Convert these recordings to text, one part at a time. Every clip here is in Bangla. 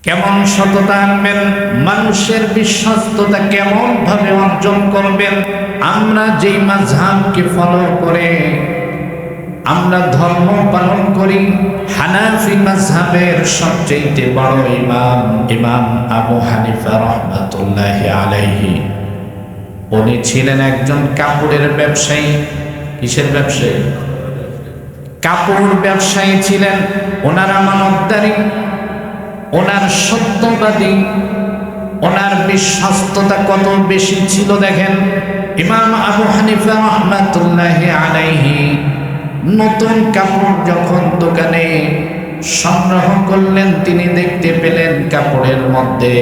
কেমন সততা আনবেন, মানুষের বিশ্বস্ততা কেমন ভাবে অর্জন করবেন। আমরা যেই মাযহাবকে ফলো করে আমরা ধর্ম পালন করি, হানাফি মাযহাবের সবচেয়ে বড় ইমাম আবু হানিফা রাহমাতুল্লাহি আলাইহি, উনি ছিলেন একজন কাপড়ের ব্যবসায়ী। কিসের ব্যবসায়ী? কাপড় ব্যবসায়ী ছিলেন। ওনার আমানতদারি, ওনার সত্যবাদী, ওনার বিশ্বস্ততা কত বেশি ছিল দেখেন। ইমাম আবু হানিফা রাহমাতুল্লাহি আলাইহি নতুন কাপড় যখন দোকানে সংগ্রহ করলেন, তিনি দেখতে পেলেন কাপড়ের মধ্যে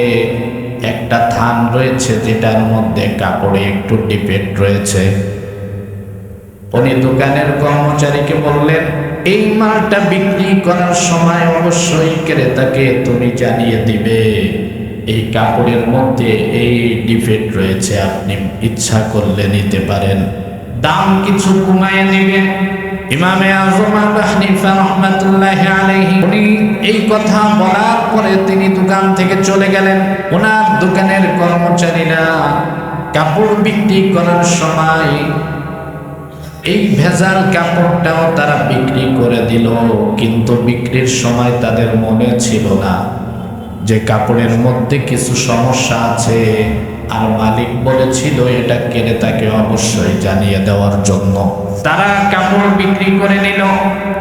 একটা থান রয়েছে, যেটার মধ্যে কাপড়ে একটু ডিফেক্ট রয়েছে। উনি দোকানের কর্মচারীকে বললেন, এই মালটা বিক্রি করার সময় অবশ্যই ক্রেতাকে তুমি জানিয়ে দিবে এই কাপড়ের মধ্যে এই ডিফেক্ট রয়েছে, আপনি ইচ্ছা করলে নিতে পারেন, দাম কিছু কমায় নেবেন। ইমামে আযম আবু হানিফা রাহমাতুল্লাহি আলাইহি উনি এই কথা বলার পরে তিনি দোকান থেকে চলে গেলেন। ওনার দোকানের কর্মচারীরা কাপড় বিক্রি করার সময় এই ভেজাল কাপড়টাও তারা বিক্রি করে দিল, কিন্তু বিক্রির সময় তাদের মনে ছিল না যে কাপড়ের মধ্যে কিছু সমস্যা আছে, আর মালিক বলেছিল এটা ক্রেতাকে অবশ্যই জানিয়ে দেওয়ার জন্য। তারা কাপড় বিক্রি করে নিল।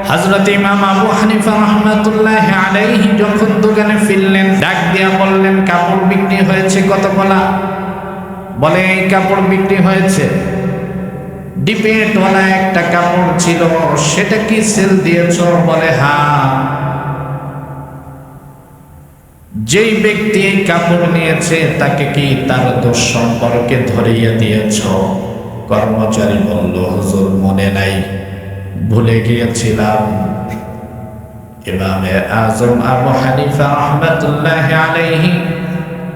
হযরত ইমাম আবু হানিফা রাহমাতুল্লাহি আলাইহি যখন দোকানে ফিরলেন, ডাক দিয়া বললেন, কাপড় বিক্রি হয়েছে কত বলা? বলে এই কাপড় বিক্রি হয়েছে। ডিপেটওয়ালা একটা কাপড় ছিল, সেটা কি সেল দিয়েছ? বলে হ্যাঁ। যেই ব্যক্তি এই কাপড় নিয়েছে তাকে কি তার দোষ সম্পর্কে ধরিয়ে দিয়েছ? কর্মচারী বলল, হুজুর মনে নাই, ভুলে গিয়েছিলাম। ইমামে আযম আবু হানিফা রাহমাতুল্লাহি আলাইহি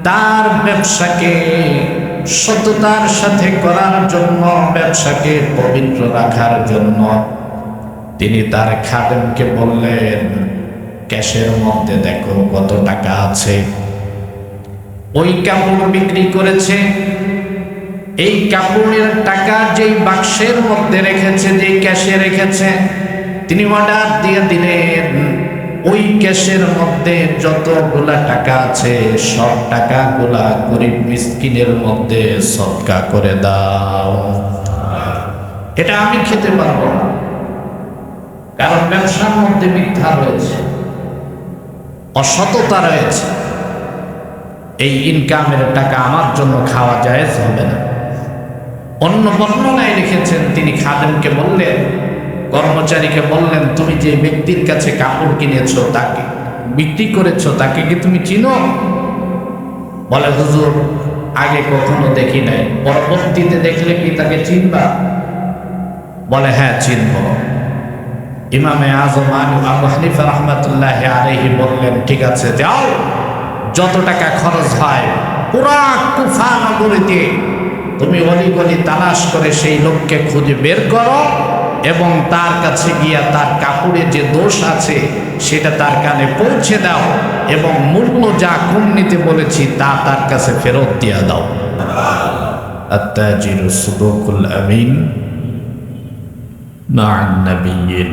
তার ব্যবসাকে সততার সাথে করার জন্য, ব্যবসাকে পবিত্র রাখার জন্য তিনি তার খাদেমকে বললেন, ক্যাশের মধ্যে দেখো কত টাকা আছে। ওই কাপড় বিক্রি করেছে, এই কাপড়ের টাকা যেই বাক্সের মধ্যে রেখেছে, যেই ক্যাশে রেখেছে, তিনি অর্ডার দিয়ে দিলেন ওই ক্যাশের মধ্যে যতগুলা টাকা আছে সব টাকাগুলা গরিব মিসকিনের মধ্যে সদকা করে দাও। এটা আমি খেতে পারবো না, কারণ ব্যবসার মধ্যে মিথ্যা রয়েছে, অসততা রয়েছে। এই ইনকামের টাকা আমার জন্য খাওয়া জায়েজ হবে না। অন্য বর্ণনায় লিখেছেন, তিনি খাদেমকে বললেন, কর্মচারীকে বললেন, তুমি যে ব্যক্তির কাছে কাপড় কিনেছো, তাকে বিক্রি করেছো, তাকে কি তুমি চিনো? বলে হুজুর আগে কখনো দেখি নাই, পরবর্তীতে দেখলে কি তাকে চিনবা? বলে হ্যাঁ চিনব। ইমামে আযম আবু হানিফা রাহমাতুল্লাহি আলাইহি বললেন, ঠিক আছে যাও, যত টাকা খরচ হয় পুরা কুফা নগরীতে তুমি অলিগলি তালাশ করে সেই লোককে খুঁজে বের করো এবং তার কাছে গিয়া তার কাপড়ে যে দোষ আছে সেটা তার কানে পৌঁছে দাও এবং মূল্য যা কম নিতে বলেছি তা তার কাছে ফেরত দিয়া দাও। আত-তাজিরু সুদুকুল আমিন মা'আন নাবিয়্যিন।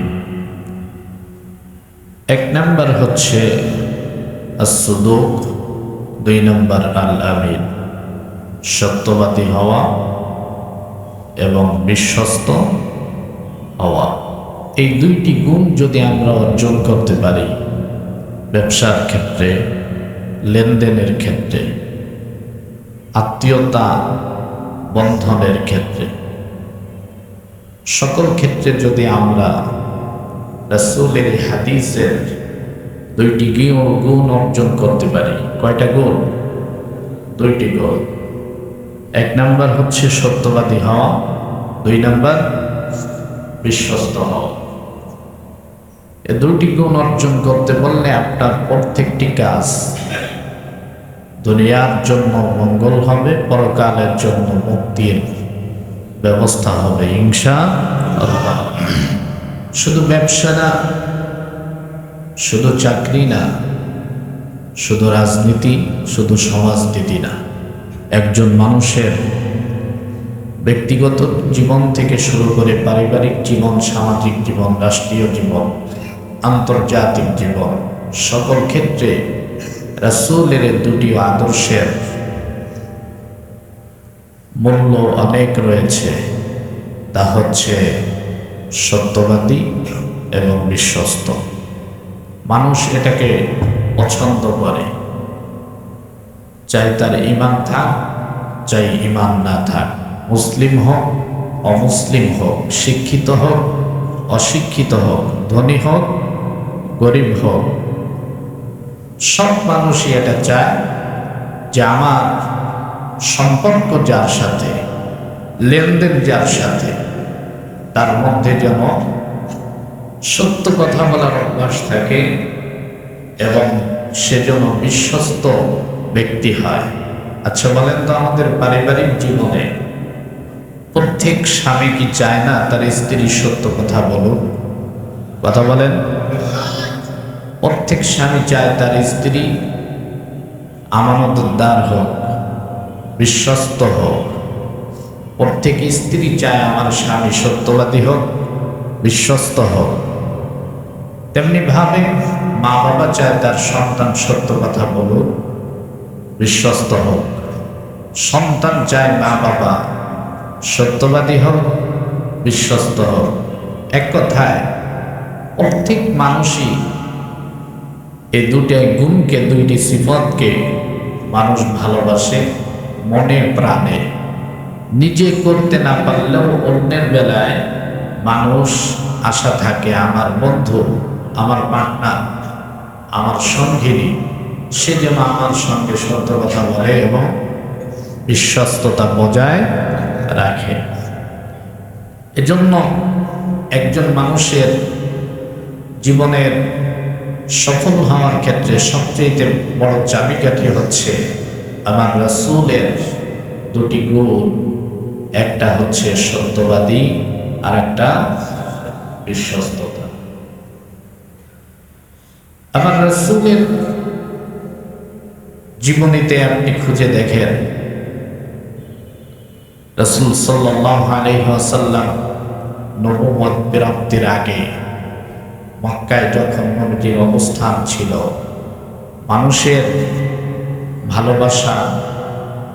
এক নাম্বার হচ্ছে আস-সুদুক, দুই নাম্বার আল-আমিন, সত্যবাদী হওয়া এবং বিশ্বস্ত হওয়া। এই দুইটি গুণ যদি আমরা অর্জন করতে পারি, ব্যবসার ক্ষেত্রে, লেনদেনের ক্ষেত্রে, আত্মীয়তা বন্ধনের ক্ষেত্রে, সকল ক্ষেত্রে যদি আমরা রাসূলের হাদিসের দুইটি গুণ অর্জন করতে পারি। কয়টা গুণ? দুইটি গুণ। এক নাম্বার হচ্ছে সত্যবাদী হওয়া, দুই নাম্বার বিশ্বস্ত হওয়া। এই দুইটি গুণ অর্জন করতে বললে আপনার প্রত্যেকটি কাজ দুনিয়ার জন্য মঙ্গল হবে, পরকালের জন্য মুক্তির ব্যবস্থা হবে ইনশাআল্লাহ। শুধু ব্যবসা না, শুধু চাকরি না, শুধু রাজনীতি, শুধু সমাজনীতি না, একজন মানুষের ব্যক্তিগত জীবন থেকে শুরু করে পারিবারিক জীবন, সামাজিক জীবন, রাষ্ট্রীয় জীবন, আন্তর্জাতিক জীবন, সকল ক্ষেত্রে রাসূলের দুটি আদর্শের মূল্য অনেক রয়েছে। তা হচ্ছে সত্যবাদী এবং বিশ্বস্ত। মানুষ এটাকে পছন্দ করে, চাই তার ঈমান থাক, চাই ঈমান না থাক, মুসলিম হোক, অমুসলিম হোক, শিক্ষিত হোক, অশিক্ষিত হোক, ধনী হোক, গরিব হোক, সব মানুষই এটা চায় যে আমার সম্পর্ক যার সাথে, লেনদেন যার সাথে, তার মধ্যে যেন সত্য কথা বলার অভ্যাস থাকে এবং সে যেন বিশ্বস্ত ব্যক্তি হয়। আচ্ছা বলেন তো, আমাদের পারিবারিক জীবনে প্রত্যেক স্বামী কি চায় না তার স্ত্রী সত্য কথা বলুক? কথা বলেন। প্রত্যেক স্বামী চায় তার স্ত্রী আমানতদার হোক, বিশ্বস্ত হোক। প্রত্যেক স্ত্রী চায় আমার স্বামী সত্যবাদী হোক, বিশ্বস্ত হোক। তেমনি ভাবে মা বাবা চায় তার সন্তান সত্য কথা বলুক, বিশ্বস্ত হোক। সন্তান চায় মা বাবা সত্যবাদী হোক, বিশ্বস্ত হোক। এক কথায় প্রত্যেক মানুষই এই দুটি গুণকে, দুইটি সিফতকে মানুষ ভালোবাসে মনে প্রাণে। নিজে করতে না পারলেও অন্যের বেলায় মানুষ আশা থাকে আমার বন্ধু, আমার পার্টনার, আমার সঙ্গিনী, সে যেন আমার সঙ্গে সত্য কথা বলে এবং বিশ্বস্ততা বজায় রাখে। এজন্য একজন মানুষের জীবনের সফল হওয়ার ক্ষেত্রে সবচেয়ে বড় চাবিকাঠি হচ্ছে আমার রাসূলের দুটি গুণ। একটা হচ্ছে সত্যবাদী, আর একটা বিশ্বস্ততা। আমার রাসূলের জীবনীতে আপনি খুঁজে দেখেন, রাসূল সাল্লাল্লাহু আলাইহি ওয়াসাল্লাম নবুয়ত প্রাপ্তির আগে মক্কায় যখন নবীজির অবস্থান ছিল, মানুষের ভালোবাসা,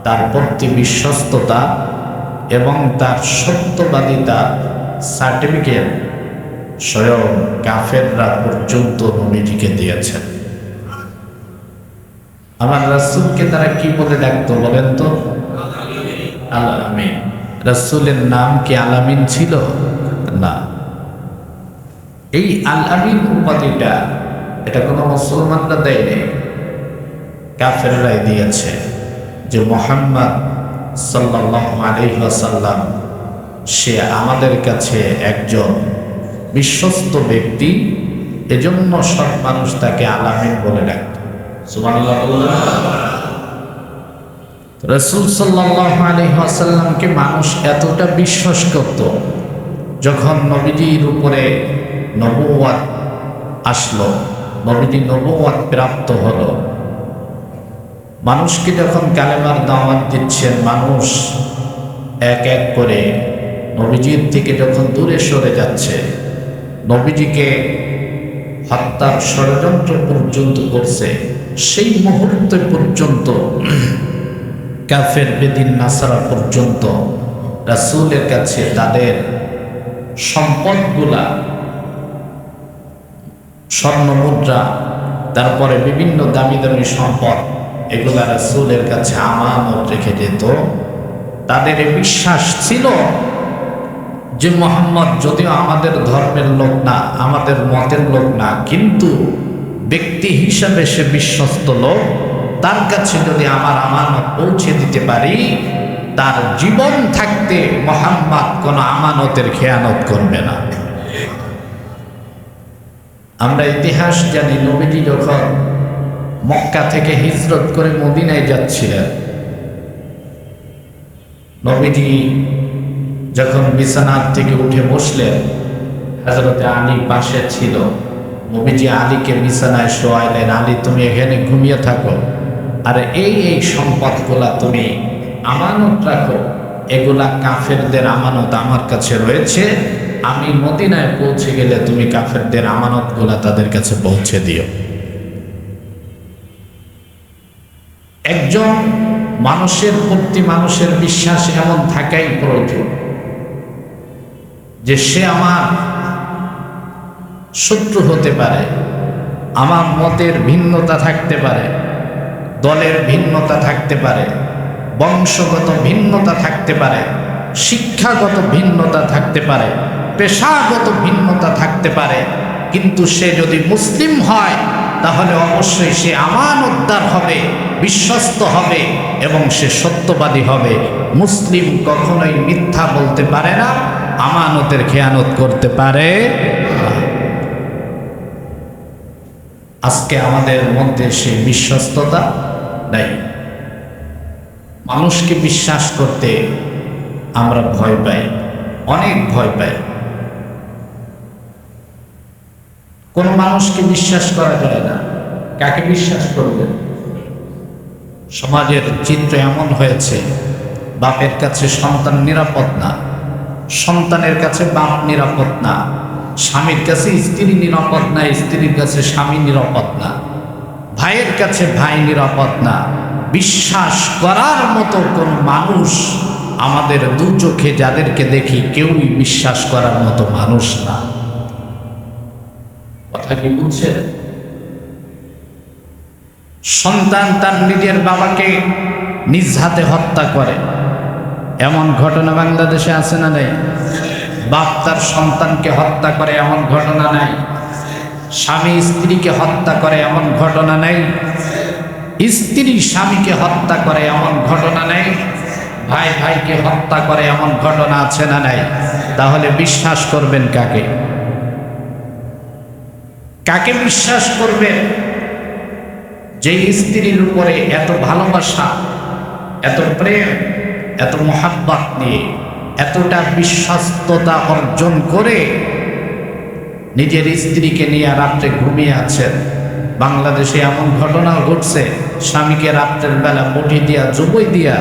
তার প্রতি বিশ্বস্ততা এবং তার সত্যবাদিতা সার্টিফিকেট স্বয়ং কাফেররা পর্যন্ত নবীজিকে দিয়েছেন। আমার রাসূলকে তারা কি বলে ডাকতো বলেন তো? আল আমিন। রাসূলের নাম কি আল আমিন ছিল? না। এই আল আমিন উপাধিটা এটা কোনো মুসলমানরা দেয়নি, কাফেররাই দিয়েছে, যে মুহাম্মদ সাল্লাল্লাহু আলাইহি ওয়াসাল্লাম সে আমাদের কাছে একজন বিশ্বস্ত ব্যক্তি, এজন্য সব মানুষ তাকে আল আমিন বলে ডাকত। সুবহানাল্লাহ। রাসূল সাল্লাল্লাহু আলাইহি ওয়াসাল্লামকে মানুষ এতটা বিশ্বাস করত, যখন নবীজির উপরে নবুয়ত আসলো, নবীজি নবুয়ত প্রাপ্ত হলো, মানুষকে যখন কালেমার দাওয়াত দিচ্ছেন, মানুষ এক এক করে নবীজির থেকে যখন দূরে সরে যাচ্ছে, নবীজিকে হত্যার ষড়যন্ত্র পর্যন্ত করছে, সেই মুহূর্ত পর্যন্ত কাফের বেদিন নাসারা পর্যন্ত রাসূলের কাছে তাদের সম্পদগুলা, স্বর্ণ মুদ্রা, তারপরে বিভিন্ন দামি দামি সম্পদ, এগুলা রাসূলের কাছে আমানত রেখে যেত। তাদের বিশ্বাস ছিল যে মুহাম্মদ যদিও আমাদের ধর্মের লোক না, আমাদের মতের লোক না, কিন্তু ব্যক্তি হিসাবে সে বিশ্বস্ত লোক, তার কাছে যদি আমার আমানত পৌঁছে দিতে পারি, তার জীবন থাকতে মুহাম্মদ কোনো আমানতের খেয়ানত করবে না। আমরা ইতিহাস জানি, নবীজি যখন মক্কা থেকে হিজরত করে মদিনায় যাচ্ছিলেন, নবীজি যখন বিছানার থেকে উঠে বসলেন, হযরত আলী পাশে ছিল, নবীজি আলীকে বিছানায় শোয়াইলেন, আলী তুমি এখানে ঘুমিয়ে থাকো, আর এই সম্পদগুলা তুমি আমানত রাখো, এগুলা কাফেরদের আমানত আমার কাছে রয়েছে, আমি মদিনায় পৌঁছে গেলে তুমি কাফেরদের আমানতগুলা তাদের কাছে পৌঁছে দিও। একজন মানুষের প্রতি মানুষের বিশ্বাস এমন থাকাই প্রয়োজন যে সে আমার শত্রু হতে পারে, আমার মতের ভিন্নতা থাকতে পারে, দলের ভিন্নতা থাকতে পারে, বংশগত ভিন্নতা থাকতে পারে, শিক্ষাগত ভিন্নতা থাকতে পারে, পেশাগত ভিন্নতা থাকতে পারে, কিন্তু সে যদি মুসলিম হয় তাহলে অবশ্যই সে আমানতদার হবে, বিশ্বস্ত হবে এবং সে সত্যবাদী হবে। মুসলিম কখনোই মিথ্যা বলতে পারে না, আমানতের খেয়ানত করতে পারে না। আজকে আমাদের মধ্যে সেই বিশ্বস্ততা নাই। মানুষকে বিশ্বাস করতে আমরা ভয় পাই, অনেক ভয় পাই। কোন মানুষকে বিশ্বাস করা যায় না, কাকে বিশ্বাস করবেন? সমাজের চিত্র এমন হয়েছে, বাপের কাছে সন্তান নিরাপদ না, সন্তানের কাছে বাপ নিরাপদ না, স্বামীর কাছে স্ত্রী নিরাপদ না, স্ত্রীর কাছে স্বামী নিরাপদ না, ভাইয়ের কাছে ভাই নিরাপদ না। বিশ্বাস করার মতো কোন মানুষ আমাদের দু চোখে যাদেরকে দেখি কেউই বিশ্বাস করার মতো মানুষ না। কথা কি বুঝছে? সন্তান তার নিজের বাবাকে নিজ হাতে হত্যা করে, এমন ঘটনা বাংলাদেশে আছে না নাই? বাপ তার সন্তানকে হত্যা করে, এমন ঘটনা নাই? স্বামী স্ত্রীকে হত্যা করে, এমন ঘটনা নাই? স্ত্রী স্বামীকে হত্যা করে, এমন ঘটনা নেই? ভাই ভাইকে হত্যা করে, এমন ঘটনা আছে না নাই? তাহলে বিশ্বাস করবেন কাকে? কাকে বিশ্বাস করবেন? যে স্ত্রীর উপরে এত ভালোবাসা, এত প্রেম, এত মোহাব্বত নিয়ে এতটা বিশ্বস্ততা অর্জন করে নিজের স্ত্রীকে নিয়ে রাত্রে ঘুমিয়ে আছেন। বাংলাদেশে এমন ঘটনাও ঘটছে, স্বামীকে রাত্রের বেলা মুঠি দিয়া জবই দিয়া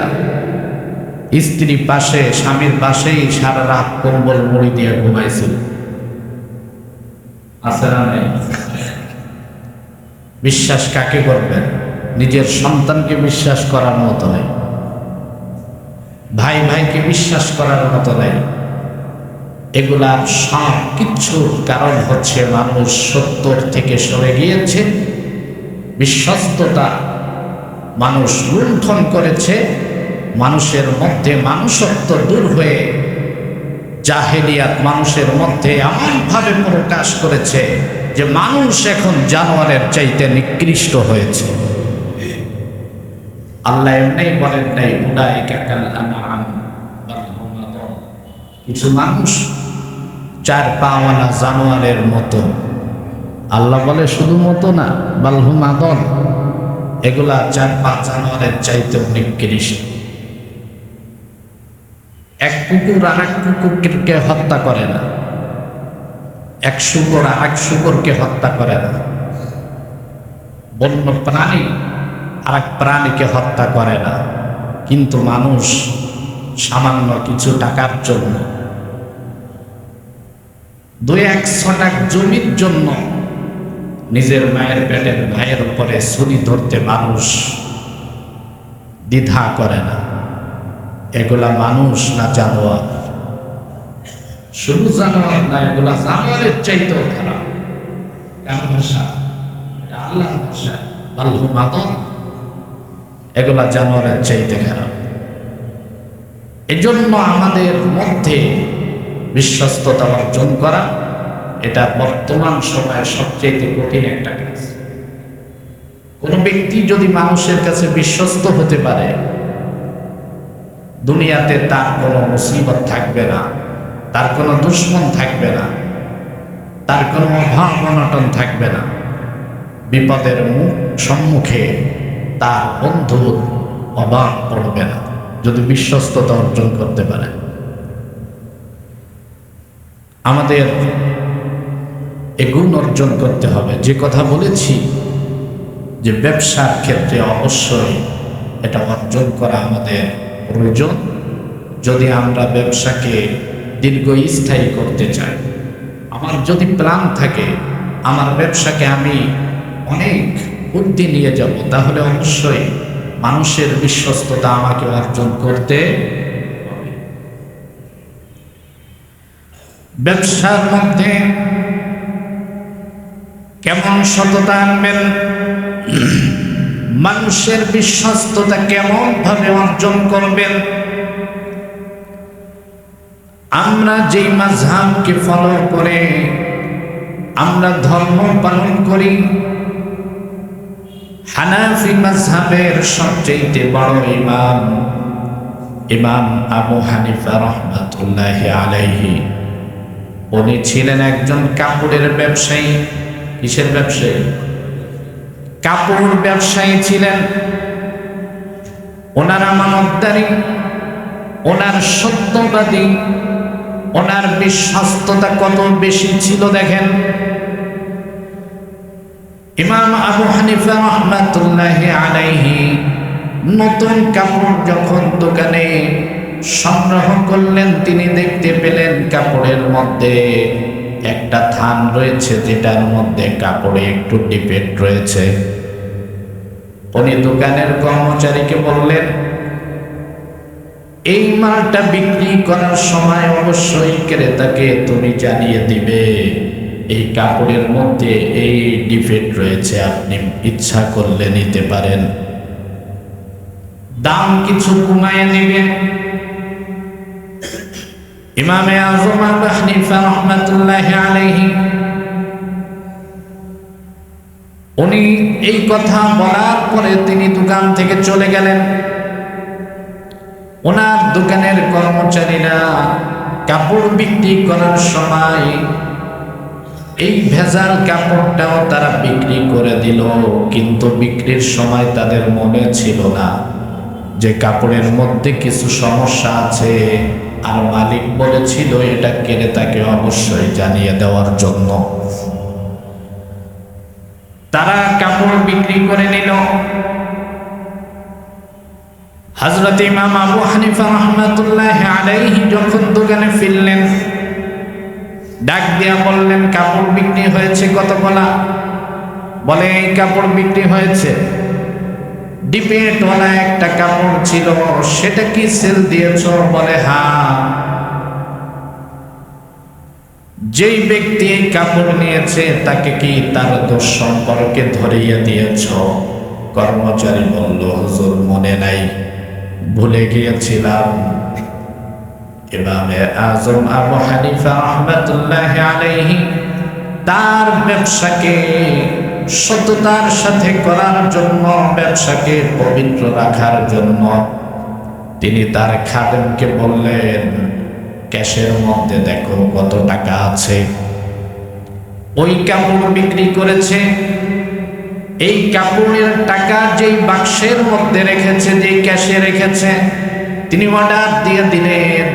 স্ত্রী পাশে, স্বামীর পাশেই সারা রাত কম্বল মুড়ি দিয়ে ঘুমাইছিল। আছে না নাই? বিশ্বাস কাকে করবেন? নিজের সন্তানকে বিশ্বাস করার মতো নেই, ভাই ভাইকে বিশ্বাস করার মতো নেই। এগুলার সব কিছুর কারণ হচ্ছে মানুষ সত্যর থেকে সরে গিয়েছে, বিশ্বস্ততা মানুষ লুণ্ঠন করেছে, মানুষের মধ্যে মানুষত্ব দূর হয়ে জাহেলিয়াত মানুষের মধ্যে এমনভাবে প্রকাশ করেছে যে মানুষ এখন জানোয়ারের চাইতে নিকৃষ্ট হয়েছে। আল্লাহ এমনি বলেন নাই উলাইকা কাল আনআম বাল হুম আদল, কিছু মানুষ চার পাওয়ালা জানোয়ারের মতো। আল্লাহ বলে শুধু মতো না, বাল হুম আদল, এগুলা চার পা জানোয়ারের চাইতে নিকৃষ্ট। এক কুকুর আর এক কুকুরকে হত্যা করে না, এক শুকর আর এক শুকরকে হত্যা করে না, বন্য প্রাণী আর এক প্রাণীকে হত্যা করে না। কিন্তু মানুষ সামান্য কিছু টাকার জন্য, 2-1 ছটাক জমির জন্য নিজের মায়ের পেটের ভাইয়ের উপরে ছুরি ধরতে মানুষ দ্বিধা করে না। এগুলা মানুষ না জানোয়ার? শুধু জানোয়ার না, এগুলা জানোয়ারের চাইতেও খারাপ। কেন ভাষা? এটা আল্লাহর ভাষা, বাল হুম আদল। এগুলা জানোয়ারের চাইতে খারাপ। এজন্য আমাদের মধ্যে বিশ্বস্ততা অর্জন করা, এটা বর্তমান সময়ের সবচেয়ে কঠিন একটা কাজ। কোন ব্যক্তি যদি মানুষের কাছে বিশ্বস্ত হতে পারে, দুনিয়াতে তার কোনো মুসিবত থাকবে না, তার কোনো দুশ্মন থাকবে না, তার কোনো অভাব অনটন থাকবে না। বিপদের সম্মুখে তার বন্ধু অভাব পড়বে না, যদি বিশ্বস্ততা অর্জন করতে পারে। আমাদের এ গুণ অর্জন করতে হবে। যে কথা বলেছি যে ব্যবসার ক্ষেত্রে অবশ্যই এটা অর্জন করা আমাদের প্রয়োজন, যদি আমরা ব্যবসাকে দীর্ঘস্থায়ী করতে চাই। আমার যদি প্ল্যান থাকে আমার ব্যবসাকে আমি অনেক বুদ্ধি নিয়ে যাব, তাহলে অবশ্যই মানুষের বিশ্বস্ততা আমাকে অর্জন করতে হবে। ব্যবসার মধ্যে কেমন সততা আনবেন, মানুষের বিশ্বস্ততা কেমন ভাবে অর্জন করবেন। আমরা যেই মাযহাবকে ফলো করে আমরা ধর্ম পালন করি, হানাফি মাযহাবের সবচেয়ে বড় ইমাম আবু হানিফা রাহমাতুল্লাহি আলাইহি, উনি ছিলেন একজন কাপড়ের ব্যবসায়ী। কিসের ব্যবসায়ী? কাপড় ব্যবসায়ী ছিলেন। ওনার আমানতদারি, ওনার সত্যবাদী, ওনার বিশ্বস্ততা কত বেশি ছিল দেখেন। ইমাম আবু হানিফা রাহমাতুল্লাহি আলাইহি নতুন কাপড় যখন দোকানে সংগ্রহ করলেন, তিনি দেখতে পেলেন কাপড়ের মধ্যে একটা থান রয়েছে, যেটার মধ্যে কাপড়ে একটু ডিফেক্ট রয়েছে। উনি দোকানের কর্মচারীকে বললেন, এই মালটা বিক্রি করার সময় অবশ্যই ক্রেতাকে তুমি জানিয়ে দিবে এই কাপড়ের মধ্যে এই ডিফেক্ট রয়েছে, আপনি ইচ্ছা করলে নিতে পারেন, দাম কিছু কমায় নেবেন। ইমামে আযম আবু হানিফা রাহমাতুল্লাহি আলাইহি উনি এই কথা বলার পরে তিনি দোকান থেকে চলে গেলেন। ওনার দোকানের কর্মচারীরা কাপড় বিক্রি করার সময় এই ভেজাল কাপড়টাও তারা বিক্রি করে দিল, কিন্তু বিক্রির সময় তাদের মনে ছিল না যে কাপড়ের মধ্যে কিছু সমস্যা আছে, আর মালিক বলেছিল এটা ক্রেতাকে অবশ্যই জানিয়ে দেওয়ার জন্য। তারা কাপড় বিক্রি করে নিল। হযরত ইমাম আবু হানিফা রাহমাতুল্লাহি আলাইহি যখন দোকানে ফিরলেন, ডাক দিয়া বললেন, কাপড় বিক্রি হয়েছে কত বলা? বলে এই কাপড় বিক্রি হয়েছে। ডিপেটওয়ালা একটা কাপড় ছিল, সেটা কি সেল দিয়েছ? বলে হ্যাঁ। যেই ব্যক্তি এই কাপড় নিয়েছে তাকে কি তার দোষ সম্পর্কে ধরিয়ে দিয়েছ? কর্মচারী বলল, হুজুর মনে নাই, ভুলে গিয়েছিলাম। ইমামে আযম আবু হানিফা রাহমাতুল্লাহি আলাইহি তার ব্যবসাকে সততার সাথে করার জন্য, ব্যবসাকে পবিত্র রাখার জন্য তিনি তার খাদেমকে বললেন, ক্যাশের মধ্যে দেখো কত টাকা আছে। ওই কাপড় বিক্রি করেছে, এই কাপড়ের টাকা যেই বাক্সের মধ্যে রেখেছে, যেই ক্যাশে রেখেছে, তিনি অর্ডার দিয়ে দিলেন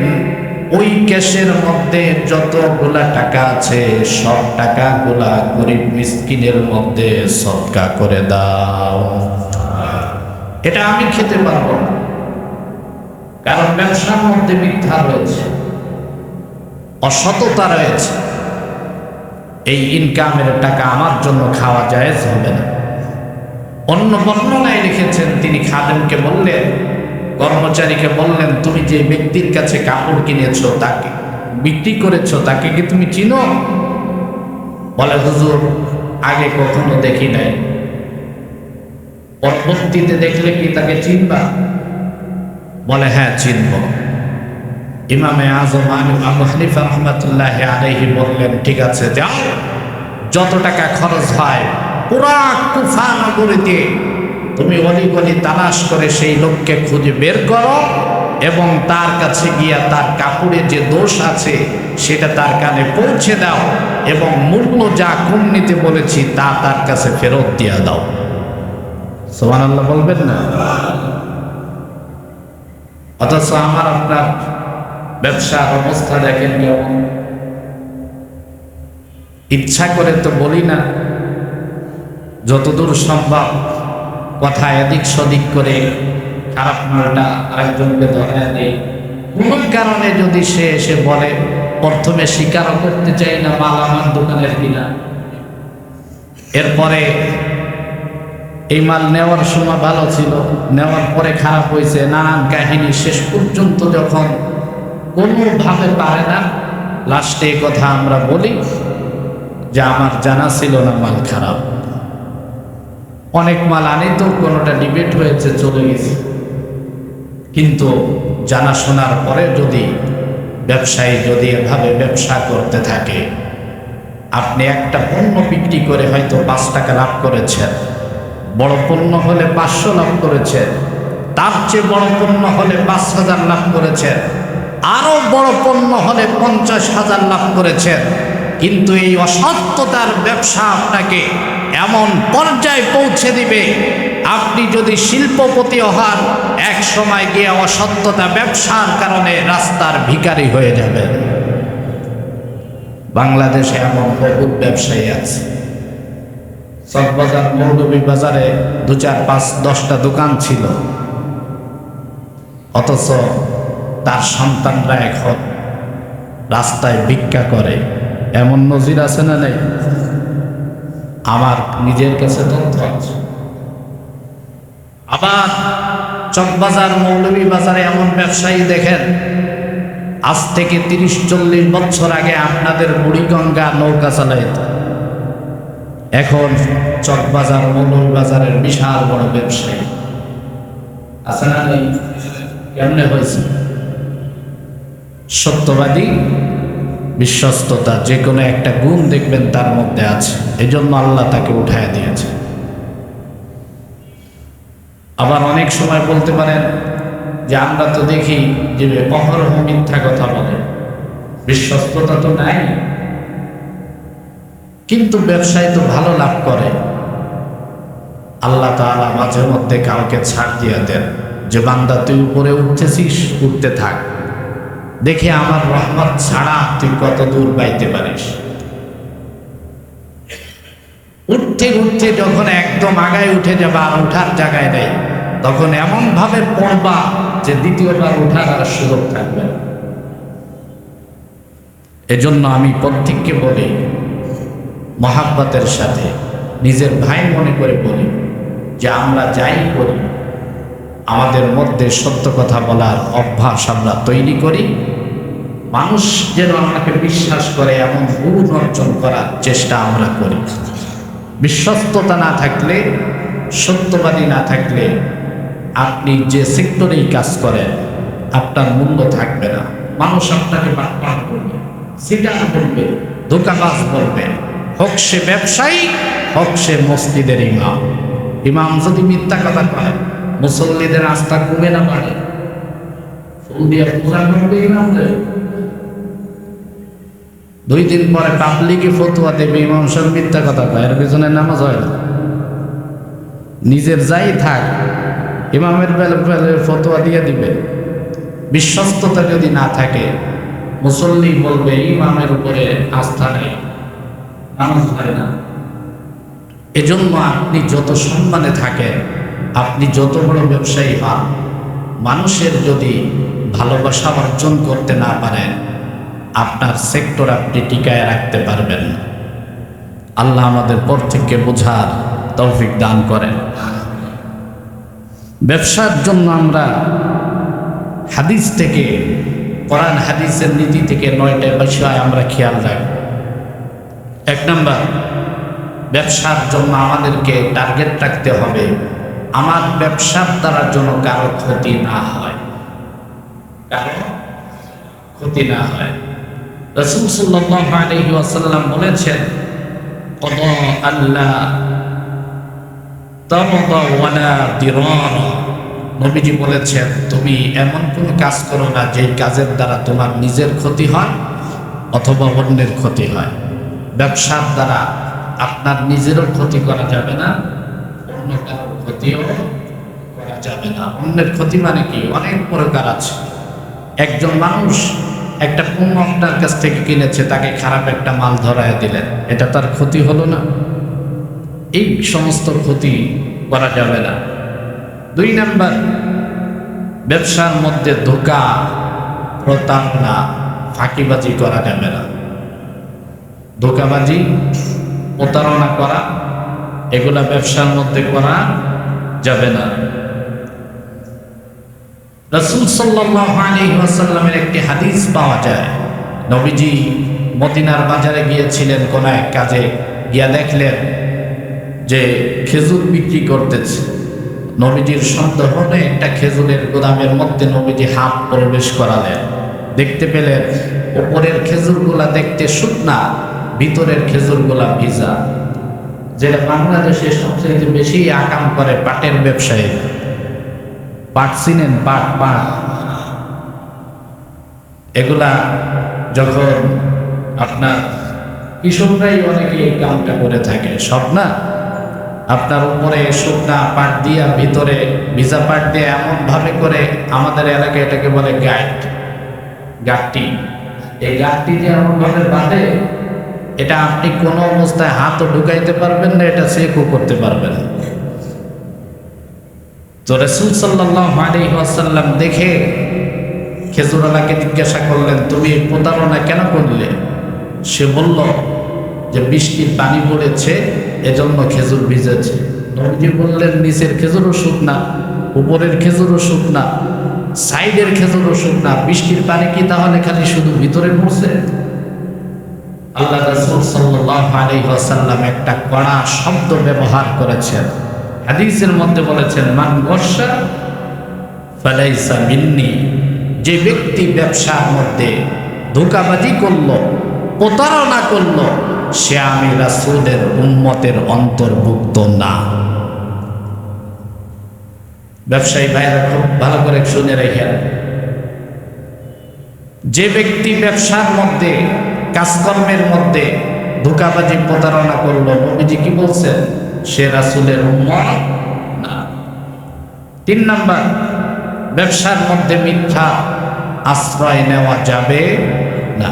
ওই ক্যাশের মধ্যে যতগুলা টাকা আছে সব টাকাগুলা গরিব মিসকিনের মধ্যে সদকা করে দাও। এটা আমি খেতে পারবো না, কারণ ব্যবসার মধ্যে মিথ্যা রয়েছে, অসততা রয়েছে। এই ইনকামের টাকা আমার জন্য খাওয়া জায়েজ হবে না। অন্য বর্ণনায় লিখেছেন, তিনি খাদেমকে বললেন, কর্মচারীকে বললেন, তুমি যে ব্যক্তির কাছে কাপড় কিনেছো, তাকে বিক্রি করেছো, তাকে কি তুমি চিনো? বলে, হুজুর আগে কখনো দেখি নাই। পরবর্তীতে দেখলে কি তাকে চিনবা? বলে হ্যাঁ চিনব। ইমামে আযম আবু হানিফা রাহমাতুল্লাহি আলাইহি বললেন, ঠিক আছে যাও, যত টাকা খরচ হয় পুরা কুফা নগরীতে তুমি অলিগলি তালাশ করে সেই লোককে খুঁজে বের করো এবং তার কাছে গিয়া তার কাপড়ে যে দোষ আছে সেটা তার কানে পৌঁছে দাও এবং মূল্য যা কম নিতে বলেছি তা তার কাছে ফেরত দিয়া দাও। সুবহানাল্লাহ বলবেন না? অথচ আমার আপনার ব্যবসার অবস্থা দেখেন কেমন। ইচ্ছা করে তো বলি না, যতদূর সম্ভব কথা এদিক সদিক করে খারাপ মালটা আরেকজনকে ধরায় দেয়। কোন কারণে যদি সে এসে বলে, প্রথমে স্বীকারও করতে চাই না মাল আমার দোকানের কিনা, এরপরে এই মাল নেওয়ার সময় ভালো ছিল, নেওয়ার পরে খারাপ হয়েছে, নানান কাহিনী, শেষ পর্যন্ত যখন কোনোভাবে পারে না, লাস্টে কথা আমরা বলি যে আমার জানা ছিল না মাল খারাপ। অনেক মাল আনি তো কোনোটা ডিবেট হয়েছে, চলে গেছে। কিন্তু জানা শোনার পরে যদি ব্যবসায়ী যদি এভাবে ব্যবসা করতে থাকে, আপনি একটা পণ্য বিক্রি করে হয়তো 5 টাকা লাভ করেছেন, বড় পণ্য হলে 500 লাভ করেছেন, তার চেয়ে বড় পণ্য হলে 5,000 লাভ করেছেন, আরো বড় পণ্য হলে 50,000 লাভ করেছেন। কিন্তু এই অসত্যতার ব্যবসা আপনাকে এমন পর্যায়ে পৌঁছে দিবে, আপনি যদি শিল্পপতি হন, এক সময় গিয়ে অসত্যতা ব্যবসার কারণে রাস্তার ভিখারি হয়ে যাবেন। বাংলাদেশে এমন বহু ব্যবসায়ী আছে, চকবাজার মৌলভীবাজারে 2, 4, 5, 10টা দোকান ছিল, অথচ তার সন্তানরা এখন রাস্তায় ভিক্ষা করে। এমন নজির আছে না নেই? আমার নিজের কাছে তথ্য আছে। আবার চকবাজার মৌলভীবাজারে এমন ব্যবসায়ী দেখেন, আজ থেকে 30-40 বছর আগে আপনাদের বুড়িগঙ্গা নৌকা চালাইত, এখন চকবাজার মৌলভীবাজারের বিশাল বড় ব্যবসায়ী আছে না নেই? কেমনে হয়েছে? সত্যবাদী, বিশ্বস্ততা, যে কোনো একটা গুণ দেখবেন তার মধ্যে আছে, এজন্য আল্লাহ তাকে উঠায় দিয়েছে। আবার অনেক সময় বলতে পারেন যে আমরা তো দেখি যে অহরহ মিথ্যা কথা বলে, বিশ্বস্ততা তো নাই, কিন্তু ব্যবসায় তো ভালো লাভ করে। আল্লাহ তাআলা মাঝে মধ্যে কাউকে ছাড় দিয়ে দেন যে বান্দা তুই উপরে উঠতেছিস, উঠতে থাক, দেখে আমার রহমত ছাড়া তুই কত দূর বাইতে পারিস। উঠতে উঠতে যখন একদম আগায় উঠে যাবা, আর উঠার জায়গায় নেই, তখন এমন ভাবে পড়বা যে দ্বিতীয়বার উঠার আর সুযোগ থাকবে না। এজন্য আমি প্রত্যেককে বলি, মহাব্বতের সাথে নিজের ভাই মনে করে বলি যে আমরা যাই করি, আমাদের মধ্যে সত্য কথা বলার অভ্যাস আমরা তৈরি করি, মানুষ যেন আমাকে বিশ্বাস করে এমন গুণ অর্জন করার চেষ্টা আমরা করি। বিশ্বস্ততা না থাকলে, সত্যবাদী না থাকলে, আপনি যে সেক্টরেই কাজ করেন আপনার মূল্য থাকবে না। মানুষ আপনাকে বাটপার করবে, সিটার বলবে, ধোঁকাবাজ বলবে, হোক সে ব্যবসায়ী, হোক সে মসজিদের ইমাম। ইমাম যদি মিথ্যা কথা কয়, মুসল্লিদের আস্থা কমে না বাড়ে? ফুল দিয়ে পূজা করবে ইমামদের, 2 দিন পরে পাবলিকে ফতোয়া দেবে ইমাম সাহেব মিথ্যা কথা কয়, এর পিছনে নামাজ হয় না। নিজের যাই থাক, ইমামের বেলা ফতোয়া দিয়ে দিবে। বিশ্বস্ততা যদি না থাকে, মুসল্লি বলবে ইমামের উপরে আস্থা নেই, নামাজ হয় না। এজন্য আপনি যত সম্মানে থাকেন, আপনি যত বড় ব্যবসায়ী হন, মানুষের যদি ভালোবাসা অর্জন করতে না পারেন, আপনার সেক্টর আপনি টিকায় রাখতে পারবেন না। আল্লাহ আমাদের প্রত্যেককে বোঝার তৌফিক দান করেন। ব্যবসার জন্য আমরা হাদিস থেকে, কোরআন হাদিসের নীতি থেকে 9টা বিষয় আমরা খেয়াল রাখব। 1 নাম্বার, ব্যবসার জন্য আমাদেরকে টার্গেট রাখতে হবে আমার ব্যবসার দ্বারা যেন কারো ক্ষতি না হয়, কারো ক্ষতি না হয়। রাসূল সাল্লাল্লাহু আলাইহি ওয়াসাল্লাম বলেছেন, কদা আল্লাহ তারদা ওয়ালা দিরার। নবীজি বলেছেন, তুমি এমন কোনো কাজ করো না যে কাজের দ্বারা তোমার নিজের ক্ষতি হয় অথবা অন্যের ক্ষতি হয়। ব্যবসার দ্বারা আপনার নিজেরও ক্ষতি করা যাবে না, অন্য কারোর ক্ষতিও করা যাবে না। অন্যের ক্ষতি মানে কি? অনেক প্রকার আছে। একজন মানুষ একটা পণ্য আপনার কাছ থেকে কিনেছে, তাকে খারাপ একটা মাল ধরায় দিলেন, এটা তার ক্ষতি হলো না? এই সমস্ত ক্ষতি করা যাবে না। 2 নাম্বার, ব্যবসার মধ্যে ধোঁকা, প্রতারণা, ফাঁকিবাজি করা যাবে না। ধোঁকাবাজি, প্রতারণা করা, এগুলা ব্যবসার মধ্যে করা যাবে না। রাসূল সাল্লাল্লাহু আলাইহি ওয়াসাল্লামের একটি হাদিস পাওয়া যায়, নবীজি মদিনার বাজারে গিয়েছিলেন কোন এক কাজে, গিয়া দেখলেন যে খেজুর বিক্রি করতেছে। নবীজির সন্দেহ হলে একটা খেজুরের গোদামের মধ্যে নবীজি হাত প্রবেশ করালেন, দেখতে পেলেন উপরের খেজুরগুলা দেখতে শুকনা, ভিতরের খেজুরগুলা ভিজা। যেটা বাংলাদেশে সবচেয়ে বেশি আকাম করে পাটের ব্যবসায়ী। পাট চিনেন? পাট পাট এগুলা যখন আপনার কৃষকরাই অনেকে এই কামটা করে থাকে, সব না। আপনার উপরে শুকনা পাট দিয়া ভিতরে ভিজা পাট দিয়ে এমন ভাবে করে, আমাদের এলাকায় এটাকে বলে গাঁটটি। এই গাঁটটি দিয়ে এমন ভাবে বাঁধে, এটা আপনি কোনো অবস্থায় হাতও ঢুকাইতে পারবেন না, এটা চেকও করতে পারবেন না। তো রাসূল সাল্লাল্লাহু আলাইহি ওয়াসাল্লাম দেখে খেজুরওয়ালাকে জিজ্ঞাসা করলেন, তুমি প্রতারণা কেন করলে? সে বলল যে বৃষ্টির পানি পড়েছে, এজন্য খেজুর ভিজেছে। নবীজি বললেন, নিচের খেজুরও শুকনা, উপরের খেজুরও শুকনা, সাইডের খেজুরও শুকনা, বৃষ্টির পানি কি তাহলে খালি শুধু ভিতরে পড়ছে? আল্লাহ রাসূল সাল্লাল্লাহু আলাইহি ওয়াসাল্লাম একটা কড়া শব্দ ব্যবহার করেছেন। হাদিসের মধ্যে বলেছেন, মান গশা ফালাইসা মিন্নি। যে ব্যক্তি ব্যবসার মধ্যে ধোঁকাবাজি করলো, প্রতারণা করলো, সে আমি রাসূলের উম্মতের অন্তর্ভুক্ত না। ব্যবসায়ী ভাইরা খুব ভালো করে শুনে রেখেন, যে ব্যক্তি ব্যবসার মধ্যে, কাজকর্মের মধ্যে ধোঁকাবাজি প্রতারণা করলো, নবীজি কি বলছেন? সে রাসূলের উম্মত না। 3 নাম্বার, ব্যবসার মধ্যে মিথ্যা আশ্রয় নেওয়া যাবে না।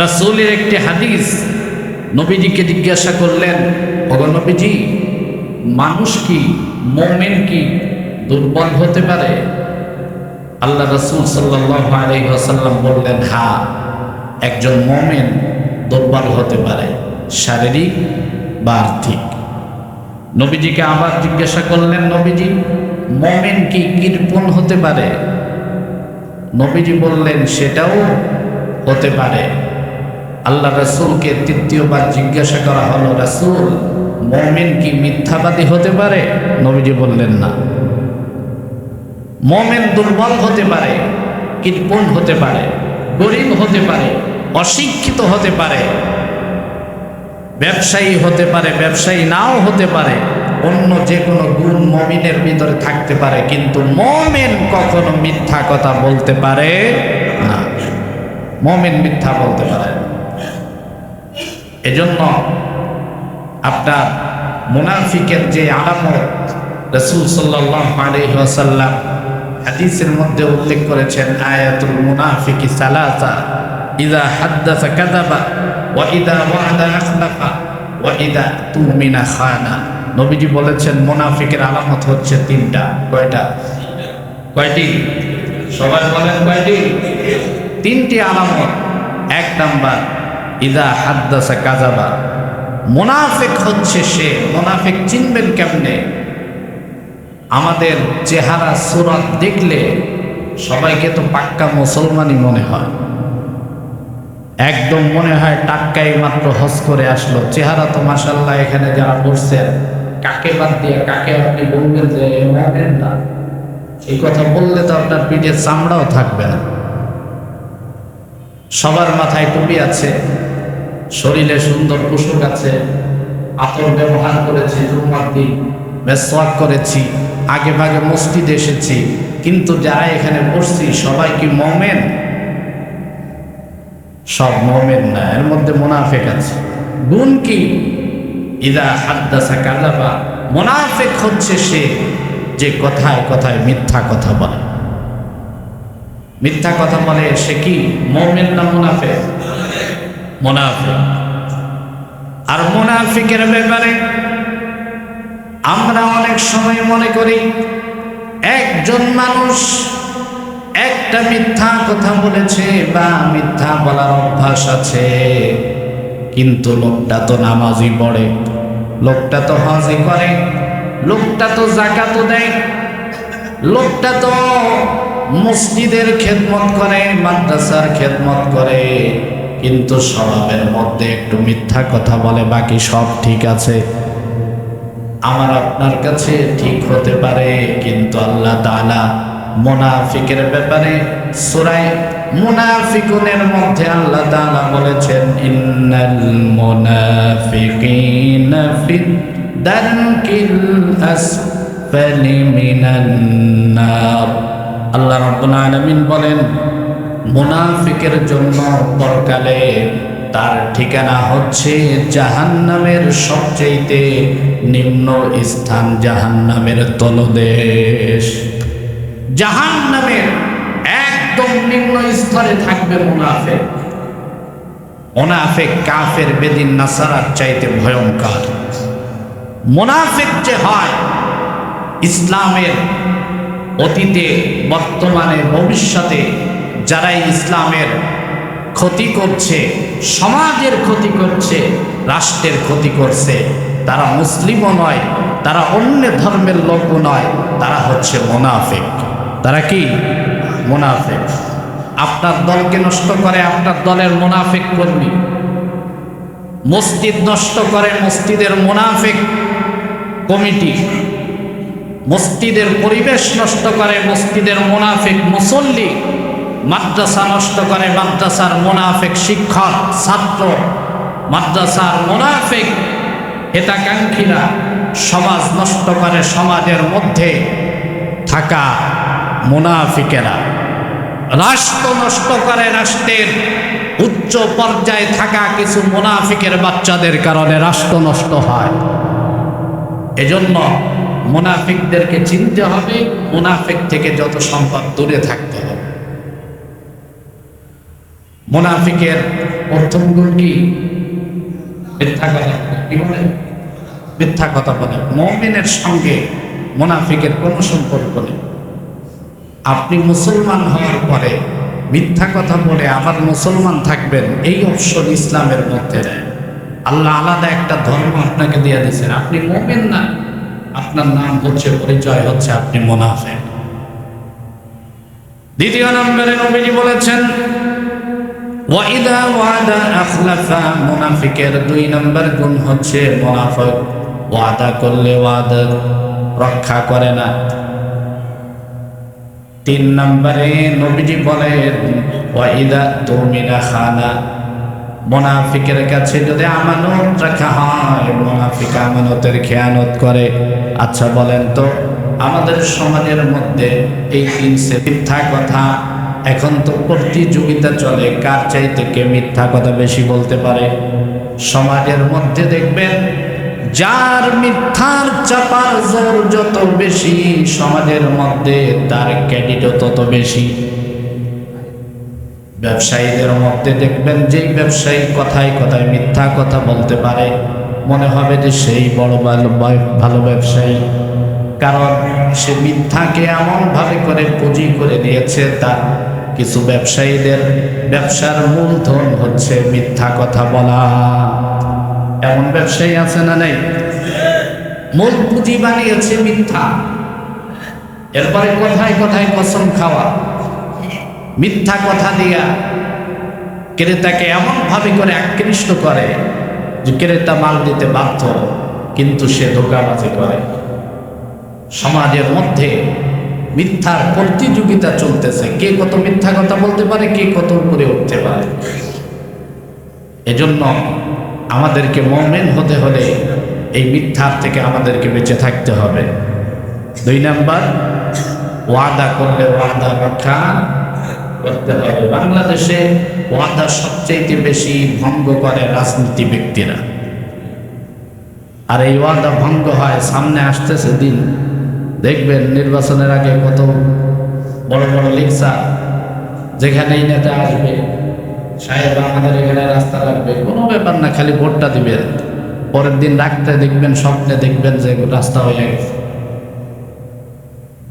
রাসূলের একটি হাদিস, নবীজিকে জিজ্ঞাসা করলেন, ওগো নবীজি, মানুষ কি, মুমিন কি দুর্বল হতে পারে? আল্লাহ রাসূল সাল্লাল্লাহু আলাইহি ওয়াসাল্লাম বললেন, হ্যাঁ, একজন মুমিন দুর্বল হতে পারে, শারীরিক বা আর্থিক। নবীজিকে আবার জিজ্ঞাসা করলেন, নবীজি, মুমিন কি কৃপণ হতে পারে? নবীজি বললেন, সেটাও হতে পারে। আল্লাহ রাসূলকে 3য়বার জিজ্ঞাসা করা হলো, রাসূল, মুমিন কি মিথ্যাবাদী হতে পারে? নবীজি বললেন, না। মুমিন দুর্বল হতে পারে, কৃপণ হতে পারে, গরীব হতে পারে, অশিক্ষিত হতে পারে, ব্যবসায়ী হতে পারে, ব্যবসায়ী নাও হতে পারে, অন্য যে কোনো গুণ মুমিনের ভিতরে থাকতে পারে, কিন্তু মুমিন কখনো মিথ্যা কথা বলতে পারে না। মুমিন মিথ্যা বলতে পারে। এজন্য আপনার মুনাফিকের যে আলামত রাসূল সাল্লাল্লাহু আলাইহি ওয়াসাল্লাম হাদিসের মধ্যে উল্লেখ করেছেন, আয়াতুল মুনাফিকি সালাসা, ইযা হাদ্দাসা কাযাবা ওয়া ইযা ওয়া'দা আখলাফা ওয়া ইযা তুমিনা খানা। নবীজি বলেছেন মুনাফিকের আলামত হচ্ছে 3টা। কয়টা? কয়টি? সবাই বলেন কয়টি? 3টি আলামত। 1 নাম্বার, ইযা হাদ্দাসা কাযাবা। মুনাফিক হচ্ছে সে, মুনাফিক চিনবেন কেমনে? আমাদের চেহারা সুরত দেখলে সবাইকে তো পাক্কা মুসলমানই মনে হয়, একদম মনে হয় টাক্কাই মাত্র হজ করে আসলো। চেহারা তো মাশাআল্লাহ, এখানে যারা বসছেন, কাকে বাদ দিয়ে কাকে আপনি বলবেন যে মুমিন না? এই কথা বললে তো আপনার পিঠের চামড়াও থাকবে না। সবার মাথায় টুপি আছে, শরীরে সুন্দর পোশাক আছে, আতর ব্যবহার করেছি, জুম্মার দিন মেসওয়াক করেছি, আগে ভাগে মসজিদে এসেছি, কিন্তু যারা এখানে বসছি সবাই কি মুমিন? সব মুমিন না, এর মধ্যে মুনাফিক আছে। গুণ কি? ইযা হাদ্দাসা কাযাবা। মুনাফিক হচ্ছে সে যে কথায় কথায় মিথ্যা কথা বলে। মিথ্যা কথা বলে সে কি মুমিন না মুনাফিক? মুনাফিক। আর মুনাফিকের ব্যাপারে আমরা অনেক সময় মনে করি একজন মানুষ একটা মিথ্যা কথা বলেছে বা মিথ্যা বলার অভ্যাস আছে, কিন্তু লোকটা তো নামাজই পড়ে, লোকটা তো হজই করে, লোকটা তো যাকাতও দেয়, লোকটা তো মসজিদের খেদমত করে, মাদ্রাসার খেদমত করে, কিন্তু স্বভাবের মধ্যে একটু মিথ্যা কথা বলে, বাকি সব ঠিক আছে। আমার আপনার কাছে ঠিক হতে পারে, কিন্তু আল্লাহ তাআলা মুনাফিকের ব্যাপারে সূরা মুনাফিকুনের মধ্যে আল্লাহ তাআলা বলেছেন, ইন্নাল মুনাফিকিনা ফিদ দারকিল আসফালি মিনান নার। আল্লাহ রাব্বুল আলামিন বলেন, মুনাফিকের জন্য পরকালে তার ঠিকানা হচ্ছে জাহান্নামের সবচেয়ে নিম্ন স্থান, জাহান্নামের তলদেশ। জাহান্নামের একদম নিম্ন স্তরে থাকবে মুনাফিক। মুনাফিক কাফের বেদিন নাসারার চাইতে ভয়ঙ্কর। মুনাফিক যে হয় ইসলামের অতীতে, বর্তমানে, ভবিষ্যতে যারাই ইসলামের ক্ষতি করছে, সমাজের ক্ষতি করছে, রাষ্ট্রের ক্ষতি করছে, তারা মুসলিমও নয়, তারা অন্য ধর্মের লোকও নয়, তারা হচ্ছে মুনাফিক। তারা কি? মুনাফিক। আপনার দলকে নষ্ট করে আপনার দলের মুনাফিক কর্মী, মসজিদ নষ্ট করে মসজিদের মুনাফিক কমিটি, মসজিদের পরিবেশ নষ্ট করে মসজিদের মুনাফিক মুসল্লি, মাদ্রাসা নষ্ট করে মাদ্রাসার মুনাফিক শিক্ষক ছাত্র, মাদ্রাসার মুনাফিক হিতাকাঙ্ক্ষীরা, সমাজ নষ্ট করে সমাজের মধ্যে থাকা মুনাফিকেরা, রাষ্ট্র নষ্ট করে রাষ্ট্রের উচ্চ পর্যায়ে থাকা কিছু মুনাফিকের বাচ্চাদের কারণে রাষ্ট্র নষ্ট হয়। এজন্য মুনাফিকদেরকে চিনতে হবে, মুনাফিক থেকে যত সম্ভব দূরে থাকতে হবে। মুনাফিকের প্রথম গুণ কি? মিথ্যা কথা। কি বলে? মিথ্যা কথা বলে। মুমিনের সঙ্গে মুনাফিকের কোনো সম্পর্ক নেই। আপনি মুসলমান হওয়ার পরে মিথ্যা কথা বলে আবার মুসলমান থাকবেন, এই অপশন ইসলামের মধ্যে নেই। আল্লাহ আলাদা একটা ধর্ম আপনাকে দিয়ে দিয়েছেন। আপনি মুমিন না, আপনার নাম হচ্ছে, পরিচয় হচ্ছে আপনি মুনাফিক। দ্বিতীয় নম্বরে নবীজি বলেছেন, ওয়াইদা ওয়াদা আখলাফা। মুনাফিকের 2 নম্বর গুণ হচ্ছে মুনাফিক ওয়াদা করলে ওয়াদা রক্ষা করে না। 3 নম্বরে নবীজি বলেন, ওয়াইদা তুমিনা খানা। মুনাফিকের কাছে যদি আমানত রাখা হয়, মুনাফিক আমানতের খেয়ানত করে। আচ্ছা বলেন তো, আমাদের সমাজের মধ্যে এই 3 মিথ্যা কথা, এখন তো প্রতিযোগিতা চলে কার চাইতে কে মিথ্যা কথা বেশি বলতে পারে। সমাজের মধ্যে দেখবেন যার মিথ্যার চাপার জোর যত বেশি, সমাজের মধ্যে তার ক্রেডিটও তত বেশি। ব্যবসায়ীদের মধ্যে দেখবেন যেই ব্যবসায়ী কথায় কথায় মিথ্যা কথা বলতে পারে, মনে হবে যে সেই বড় ভালো ব্যবসায়ী, কারণ সে মিথ্যাকে এমনভাবে করে পুঁজি করে দিয়েছে। তার কিছু ব্যবসায়ীদের ব্যবসার মূলধন হচ্ছে মিথ্যা কথা বলা। এমন ব্যবসায়ী আছে না নাই? মূল পুঁজি বানিয়েছে মিথ্যা, এরপরে কথায় কথায় কসম খাওয়া, মিথ্যা কথা দিয়া ক্রেতাকে এমনভাবে করে আকৃষ্ট করে যে ক্রেতা মাল দিতে বাধ্য, কিন্তু সে ধোঁকাবাজি করে। সমাজের মধ্যে মিথ্যার প্রতিযোগিতা চলতেছে, কে কত মিথ্যা কথা বলতে পারে, কে কত উপরে উঠতে পারে। এজন্য আমাদেরকে মুমিন হতে হলে এই মিথ্যার থেকে আমাদেরকে বেঁচে থাকতে হবে। 2 নম্বর, ওয়াদা করলে ওয়াদা রক্ষা করতে হবে। বাংলাদেশে ওয়াদা সবচেয়ে বেশি ভঙ্গ করে রাজনীতি ব্যক্তিরা, আর এই ওয়াদা ভঙ্গ হয়। সামনে আসতেছে দিন, দেখবেন নির্বাচনের আগে কত বড় বড় লেকচার, যেখানেই নেতা আসবে, সাহেব আমাদের এখানে রাস্তা লাগবে, কোনো ব্যাপার না, খালি ভোটটা দিবেন। পরের দিন রাখতে দেখবেন, স্বপ্নে দেখবেন যে রাস্তা হয়ে গেছে।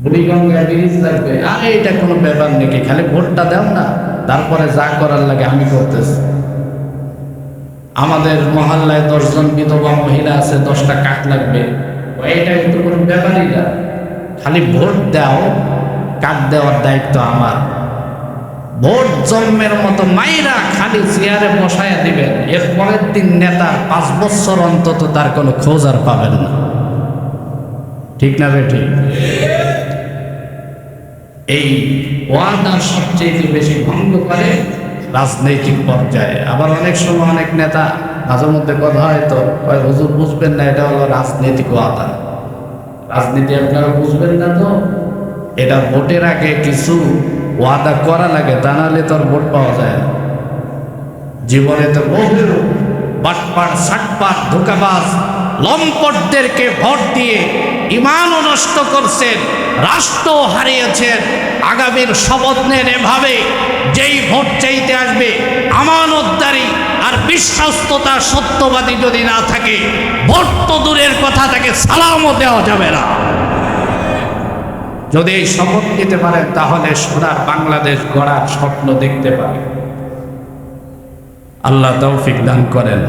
বুড়িগঙ্গা ব্রিজ লাগবে, আরে এটা কোনো ব্যাপার নাকি, খালি ভোটটা দেও না, তারপরে যা করার লাগে আমি করতেছি। আমাদের মহল্লায় 10 জন বিধবা মহিলা আছে, 10টা কাঠ লাগবে, এটা কিন্তু কোনো ব্যাপারই না, খালি ভোট দাও, কাঠ দেওয়ার দায়িত্ব আমার। ভোট জন্মের মতো মাইরা খালি চেয়ারে বসায় দিবেন, এর পরের দিন নেতার 5 বছর অন্তত তার কোনো খোঁজ আর পাবেন না। ঠিক না বেটি? এই ওয়াদা সবচেয়ে বেশি ভঙ্গ করে রাজনৈতিক পর্যায়ে। আবার অনেক সময় অনেক নেতা মাঝে মধ্যে কথা হয়তো হুজুর বুঝবেন না, এটা হলো রাজনৈতিক ওয়াদা। রাজনীতি আপনারা বুঝবেন না তো, এটা ভোটের আগে কিছু ওয়াদা করা লাগে, তা নাহলে তোর ভোট পাওয়া যায় না। জীবনে তো বহু বাটপার, সাটপার, ধোঁকাবাজ, লম্পটদেরকে ভোট দিয়ে ইমানও নষ্ট করছেন, রাষ্ট্র হারিয়েছেন। আগামীর শপথ নেন এভাবে, যেই ভোট চাইতে আসবে আমানতদারি আর বিশ্বস্ততা, সত্যবাদী যদি না থাকে, ভোট তো দূরের কথা, তাকে সালামও দেওয়া যাবে না। যদি এই শপথ নিতে পারেন তাহলে সোনার বাংলাদেশ গড়ার স্বপ্ন দেখতে পারেন। আল্লাহ তৌফিক দান করেন।